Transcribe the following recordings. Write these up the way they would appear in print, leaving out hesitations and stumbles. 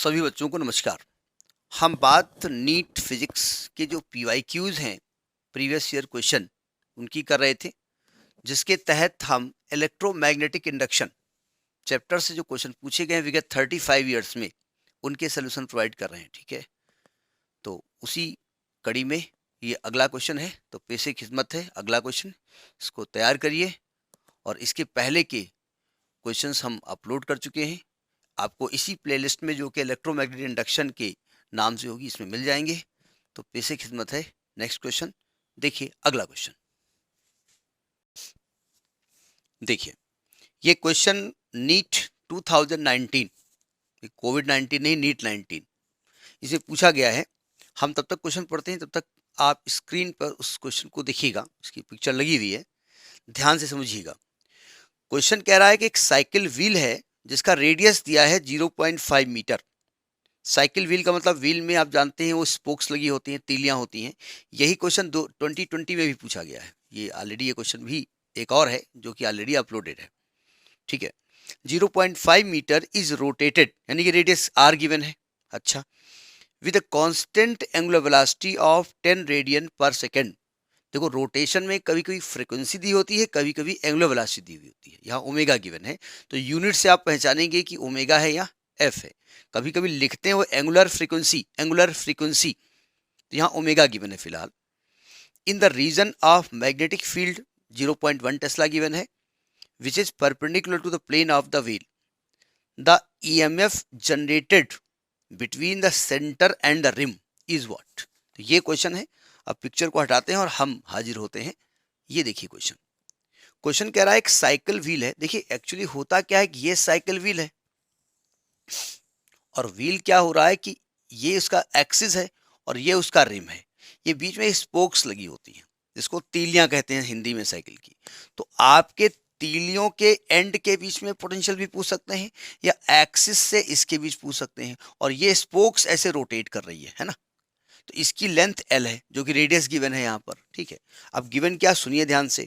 सभी बच्चों को नमस्कार। हम बात नीट फिजिक्स के जो पीवाईक्यूज हैं, प्रीवियस ईयर क्वेश्चन, उनकी कर रहे थे, जिसके तहत हम इलेक्ट्रोमैग्नेटिक इंडक्शन चैप्टर से जो क्वेश्चन पूछे गए हैं विगत 35 ईयर्स में, उनके सोल्यूशन प्रोवाइड कर रहे हैं। ठीक है, तो उसी कड़ी में ये अगला क्वेश्चन है। तो पेशे खिदमत है, अगला क्वेश्चन, इसको तैयार करिए। और इसके पहले के क्वेश्चंस हम अपलोड कर चुके हैं, आपको इसी प्लेलिस्ट में जो कि इलेक्ट्रोमैग्नेटिक इंडक्शन के नाम से होगी, इसमें मिल जाएंगे। तो पेशे खिदमत है। नेक्स्ट क्वेश्चन देखिए, अगला क्वेश्चन देखिए। ये क्वेश्चन नीट 2019, कोविड 19 नहीं, नीट 19, इसे पूछा गया है। हम तब तक क्वेश्चन पढ़ते हैं, तब तक आप स्क्रीन पर उस क्वेश्चन को देखिएगा, उसकी पिक्चर लगी हुई है, ध्यान से समझिएगा। क्वेश्चन कह रहा है कि एक साइकिल व्हील है जिसका रेडियस दिया है 0.5 मीटर। साइकिल व्हील का मतलब, व्हील में आप जानते हैं वो स्पोक्स लगी होती हैं, तीलियां होती हैं। यही क्वेश्चन 2020 में भी पूछा गया है। ये ऑलरेडी, ये क्वेश्चन भी एक और है जो कि ऑलरेडी अपलोडेड है। ठीक है, 0.5 मीटर इज रोटेटेड, यानी कि रेडियस आर गिवन है। अच्छा, with a constant angular velocity of 10 radian पर सेकेंड। देखो, रोटेशन में कभी कभी फ्रीक्वेंसी दी होती है, कभी कभी एंगुलर वेलोसिटी दी हुई होती है। यहाँ ओमेगा गिवन है, तो यूनिट से आप पहचानेंगे कि ओमेगा है या एफ है। कभी कभी लिखते हैं वो एंगुलर फ्रीक्वेंसी, तो यहाँ ओमेगा गिवन है फिलहाल। In the region of magnetic field 0.1 tesla given है, which is perpendicular to the plane of the wheel. The EMF generated between the centre and the rim is what. तो ये question है। अब picture को हटाते हैं और हम हाजिर होते हैं। ये देखिए क्वेश्चन। क्वेश्चन कह रहा है एक साइकिल व्हील है। देखिए, एक्चुअली होता क्या है कि ये साइकिल व्हील है, और व्हील क्या हो रहा है कि ये उसका एक्सिस है और ये उसका रिम है। ये बीच में स्पोक्स लगी होती हैं, जिसको तीलियां कहते हैं हिंदी में साइकिल की। तो आपके तीलियों के एंड के बीच में पोटेंशियल भी पूछ सकते हैं, या एक्सिस से इसके बीच पूछ सकते हैं। और ये स्पोक्स ऐसे रोटेट कर रही है ना। तो इसकी लेंथ एल है, जो कि रेडियस गिवन है यहाँ पर। ठीक है, अब गिवन क्या, सुनिए ध्यान से।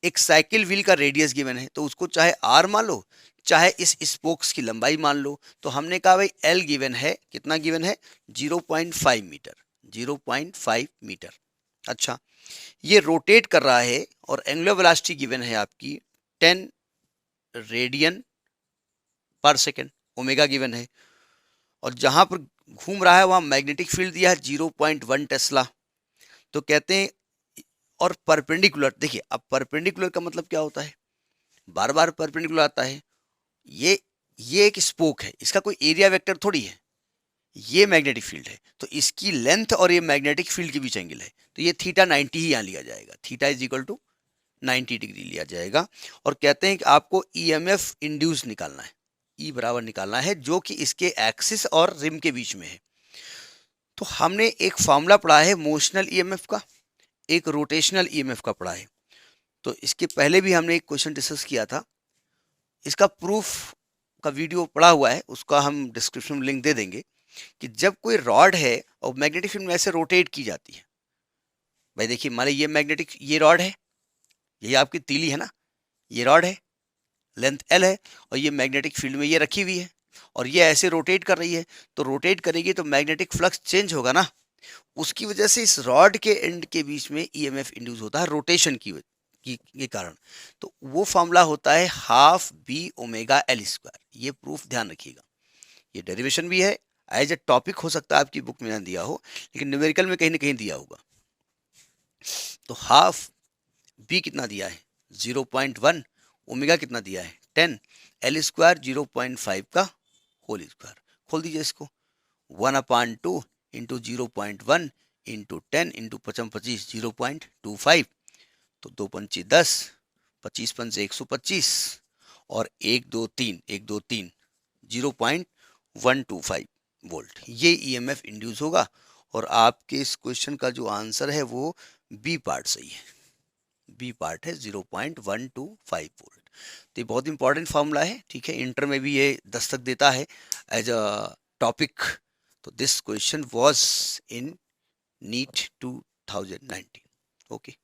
एक साइकिल व्हील का रेडियस गिवन है, तो उसको चाहे आर मान लो, चाहे इस स्पोक्स की लंबाई मान लो। तो हमने कहा भाई एल गिवन है, कितना गिवन है, 0.5 मीटर, 0.5 मीटर। अच्छा, ये रोटेट कर रहा है और एंगुलर वेलोसिटी गिवन है आपकी 10 रेडियन पर सेकेंड, ओमेगा गिवन है। और जहां पर घूम रहा है वहां मैग्नेटिक फील्ड दिया है 0.1 टेस्ला। तो कहते हैं, और परपेंडिकुलर, देखिए अब परपेंडिकुलर का मतलब क्या होता है, बार बार परपेंडिकुलर आता है। ये एक स्पोक है, इसका कोई एरिया वेक्टर थोड़ी है, ये मैग्नेटिक फील्ड है। तो इसकी लेंथ और ये मैग्नेटिक फील्ड के बीच एंगल है, तो ये थीटा 90 ही यहाँ लिया जाएगा। Theta is equal to 90 degree लिया जाएगा। और कहते हैं कि आपको ईएमएफ इंड्यूस निकालना है, ई बराबर निकालना है, जो कि इसके एक्सिस और रिम के बीच में है। तो हमने एक फॉर्मूला पढ़ा है मोशनल ईएमएफ का, एक रोटेशनल ईएमएफ का पढ़ा है। तो इसके पहले भी हमने एक क्वेश्चन डिस्कस किया था, इसका प्रूफ का वीडियो पड़ा हुआ है, उसका हम डिस्क्रिप्शन में लिंक दे देंगे। कि जब कोई रॉड है और मैग्नेटिक फील्ड में ऐसे रोटेट की जाती है, भाई देखिए, मान लीजिए ये मैग्नेटिक, ये रॉड है, ये आपकी तीली है ना, ये रॉड है, लेंथ एल है, और ये मैग्नेटिक फील्ड में ये रखी हुई है, और ये ऐसे रोटेट कर रही है। तो रोटेट करेगी तो मैग्नेटिक फ्लक्स चेंज होगा ना, उसकी वजह से इस रॉड के एंड के बीच में ईएमएफ इंड्यूस होता है, रोटेशन के कारण। तो वो फॉर्मूला होता है half B omega L square. ये प्रूफ ध्यान रखिएगा, ये डेरिवेशन भी है, एज ए टॉपिक हो सकता है आपकी बुक में ना दिया हो, लेकिन न्यूमेरिकल में कहीं ना कहीं दिया होगा। तो हाफ बी कितना दिया है, 0.1, ओमेगा कितना दिया है 10, एल स्क्वायर 0.5 का होल स्क्वायर। खोल दीजिए इसको, 1/2 इंटू 0.1 इंटू 10 इंटू 55 25, 0.25। तो 2 पंची 10, 25 पंचे 125, और 1 2 3 1 2 3, 0.125 वोल्ट ये ईएमएफ इंड्यूस होगा। और आपके इस क्वेश्चन का जो आंसर है वो बी पार्ट सही है, बी पार्ट है 0.125 वोल्ट। तो ये बहुत इंपॉर्टेंट फार्मूला है। ठीक है, इंटर में भी ये दस्तक देता है एज अ टॉपिक। तो this question was in NEET 2019। Okay.